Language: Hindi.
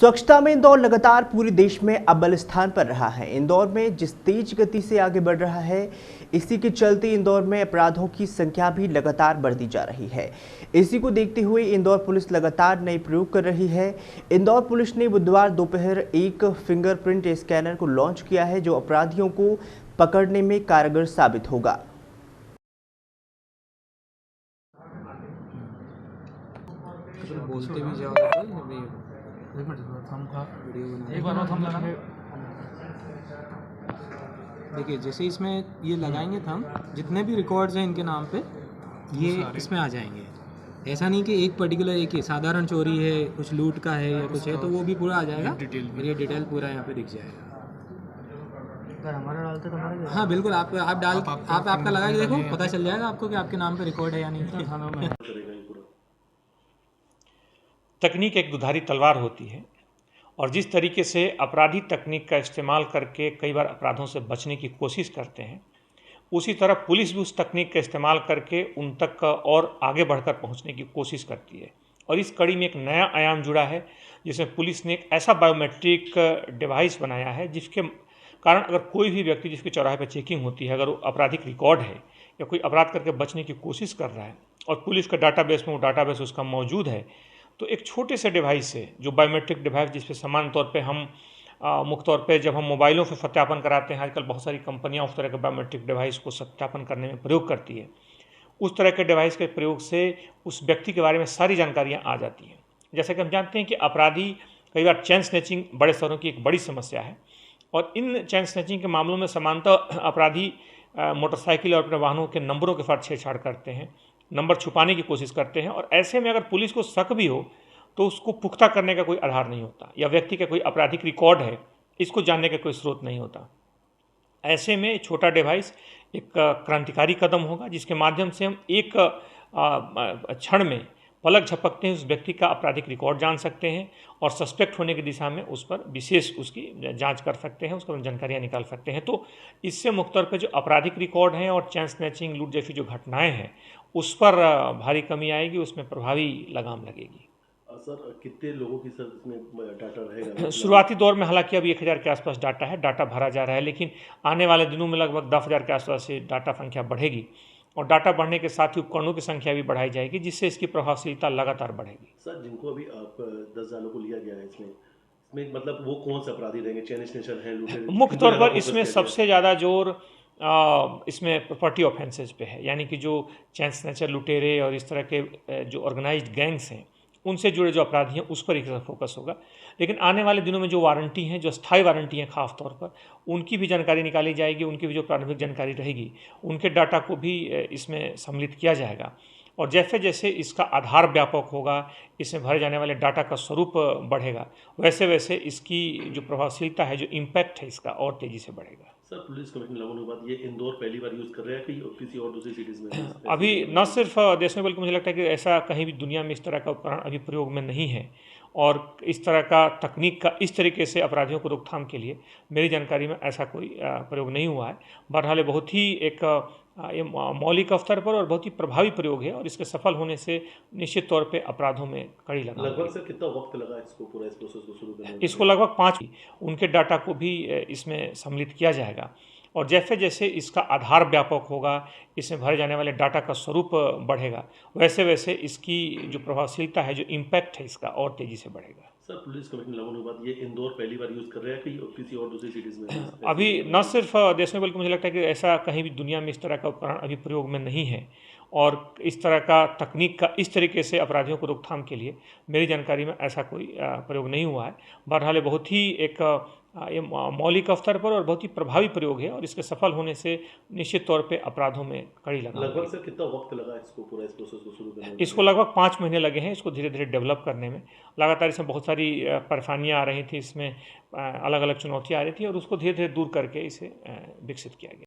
स्वच्छता में इंदौर लगातार पूरे देश में अव्वल स्थान पर रहा है। इंदौर में जिस तेज गति से आगे बढ़ रहा है, इसी के चलते इंदौर में अपराधों की संख्या भी लगातार बढ़ती जा रही है। इसी को देखते हुए इंदौर पुलिस लगातार नए प्रयोग कर रही है। इंदौर पुलिस ने बुधवार दोपहर एक फिंगरप्रिंट स्कैनर को लॉन्च किया है, जो अपराधियों को पकड़ने में कारगर साबित होगा। बोलते भी जाओ देखिए, जैसे इसमें ये लगाएंगे थंब, जितने भी रिकॉर्ड्स हैं इनके नाम पे ये इसमें आ जाएंगे। ऐसा नहीं कि एक पर्टिकुलर एक ही साधारण चोरी है, कुछ लूट का है या कुछ है तो वो भी पूरा आ जाएगा। ये डिटेल पूरा यहाँ पे दिख जाएगा। अगर हमारा डालते तो हमारा हाँ बिल्कुल, आप डाल आप आपका लगा के देखो, पता चल जाएगा आपको कि आपके नाम पे रिकॉर्ड है या नहीं। थानों में तकनीक एक दुधारी तलवार होती है और जिस तरीके से अपराधी तकनीक का इस्तेमाल करके कई बार अपराधों से बचने की कोशिश करते हैं, उसी तरह पुलिस भी उस तकनीक का इस्तेमाल करके उन तक और आगे बढ़कर पहुंचने की कोशिश करती है। और इस कड़ी में एक नया आयाम जुड़ा है, जिसमें पुलिस ने एक ऐसा बायोमेट्रिक डिवाइस बनाया है जिसके कारण अगर कोई भी व्यक्ति जिसके चौराहे पर चेकिंग होती है, अगर वो आपराधिक रिकॉर्ड है या कोई अपराध करके बचने की कोशिश कर रहा है और पुलिस का डाटाबेस में वो डाटाबेस उसका मौजूद है, तो एक छोटे से डिवाइस से, जो बायोमेट्रिक डिवाइस जिस पे सामान्य तौर पे हम मुख्य तौर पे जब हम मोबाइलों से सत्यापन कराते हैं, आजकल बहुत सारी कंपनियां उस तरह के बायोमेट्रिक डिवाइस को सत्यापन करने में प्रयोग करती है। उस तरह के डिवाइस के प्रयोग से उस व्यक्ति के बारे में सारी जानकारियां आ जाती हैं। जैसे कि हम जानते हैं कि अपराधी कई बार चेन स्नैचिंग बड़े शहरों की एक बड़ी समस्या है और इन चेन स्नैचिंग के मामलों में सामान्यतः अपराधी मोटरसाइकिल और अपने वाहनों के नंबरों के साथ छेड़छाड़ करते हैं, नंबर छुपाने की कोशिश करते हैं। और ऐसे में अगर पुलिस को शक भी हो तो उसको पुख्ता करने का कोई आधार नहीं होता, या व्यक्ति का कोई आपराधिक रिकॉर्ड है इसको जानने का कोई स्रोत नहीं होता। ऐसे में छोटा डिवाइस एक क्रांतिकारी कदम होगा, जिसके माध्यम से हम एक क्षण में पलक झपकते हैं उस व्यक्ति का आपराधिक रिकॉर्ड जान सकते हैं और सस्पेक्ट होने की दिशा में उस पर विशेष उसकी जांच कर सकते हैं, उसको जानकारियां निकाल सकते हैं। तो इससे मुख्य तौर पर जो आपराधिक रिकॉर्ड हैं और चैन स्नैचिंग, लूट जैसी जो घटनाएं हैं उस पर भारी कमी आएगी, उसमें प्रभावी लगाम लगेगी। सर, कितने लोगों की सर इसमें डाटा रहेगा? शुरुआती दौर में हालांकि अभी 1000 के आसपास डाटा है, डाटा भरा जा रहा है, लेकिन आने वाले दिनों में लगभग 10,000 के आसपास से डाटा संख्या बढ़ेगी और डाटा बढ़ने के साथ ही उपकरणों की संख्या भी बढ़ाई जाएगी, जिससे इसकी प्रभावशीलता लगातार बढ़ेगी। सर, जिनको अभी आप 10 सालों को लिया गया है इसमें मतलब वो कौन से अपराधी रहेंगे? चेन स्नेचर हैं, लूटेरे? मुख्य तौर पर इसमें सबसे ज़्यादा जोर इसमें प्रॉपर्टी ऑफेंसेज पे है, यानी कि जो चैन स्नैचर, लुटेरे और इस तरह के जो ऑर्गेनाइज्ड गैंग्स हैं उनसे जुड़े जो अपराधी हैं उस पर एक फोकस होगा। लेकिन आने वाले दिनों में जो वारंटी हैं, जो स्थायी वारंटी हैं खास तौर पर, उनकी भी जानकारी निकाली जाएगी, उनकी भी जो प्रारंभिक जानकारी रहेगी उनके डाटा को भी इसमें सम्मिलित किया जाएगा। और जैसे जैसे इसका आधार व्यापक होगा, इसमें भरे जाने वाले डाटा का स्वरूप बढ़ेगा, वैसे वैसे इसकी जो प्रभावशीलता है, जो इम्पैक्ट है इसका, और तेज़ी से बढ़ेगा। सर, पुलिस कमिश्नर लागू होने के बाद ये इंदौर पहली बार यूज़ कर रहा है कि किसी और दूसरी सिटीज़ में? अभी न सिर्फ देश में बल्कि मुझे लगता है कि ऐसा कहीं भी दुनिया में इस तरह का उपकरण अभी प्रयोग में नहीं है और इस तरह का तकनीक का इस तरीके से अपराधियों को रोकथाम के लिए मेरी जानकारी में ऐसा कोई प्रयोग नहीं हुआ है। बहरहाल बहुत ही एक ये मौलिक स्तर पर और बहुत ही प्रभावी प्रयोग है और इसके सफल होने से निश्चित तौर पे अपराधों में कड़ी लगाम लगेगी। लगभग सर कितना वक्त लगा इसको पूरा इस प्रोसेस को शुरू करने में? इसको लगभग 5 उनके डाटा को भी इसमें सम्मिलित किया जाएगा और जैसे जैसे इसका आधार व्यापक होगा, इसमें भरे जाने वाले डाटा का स्वरूप बढ़ेगा, वैसे वैसे इसकी जो प्रभावशीलता है, जो इम्पैक्ट है इसका, और तेज़ी से बढ़ेगा। सर, पुलिस कमिश्नर लागू होने के बाद ये इंदौर पहली बार यूज़ कर रहा है कि किसी और दूसरी सिटीज़ में? अभी न सिर्फ देश में बल्कि मुझे लगता है कि ऐसा कहीं भी दुनिया में इस तरह का उपकरण अभी प्रयोग में नहीं है और इस तरह का तकनीक का इस तरीके से अपराधियों को रोकथाम के लिए मेरी जानकारी में ऐसा कोई प्रयोग नहीं हुआ है। बहरहाल बहुत ही एक ये मौलिक स्तर पर और बहुत ही प्रभावी प्रयोग है और इसके सफल होने से निश्चित तौर पे अपराधों में कड़ी लगाम लगेगी। लगभग सर कितना वक्त लगा इसको पूरा इस प्रोसेस को शुरू करने में? इसको लगभग 5 महीने लगे हैं इसको धीरे धीरे डेवलप करने में। लगातार इसमें बहुत सारी परेशानियां आ रही थी, इसमें अलग अलग चुनौतियां आ रही थी और उसको धीरे धीरे दूर करके इसे विकसित किया गया।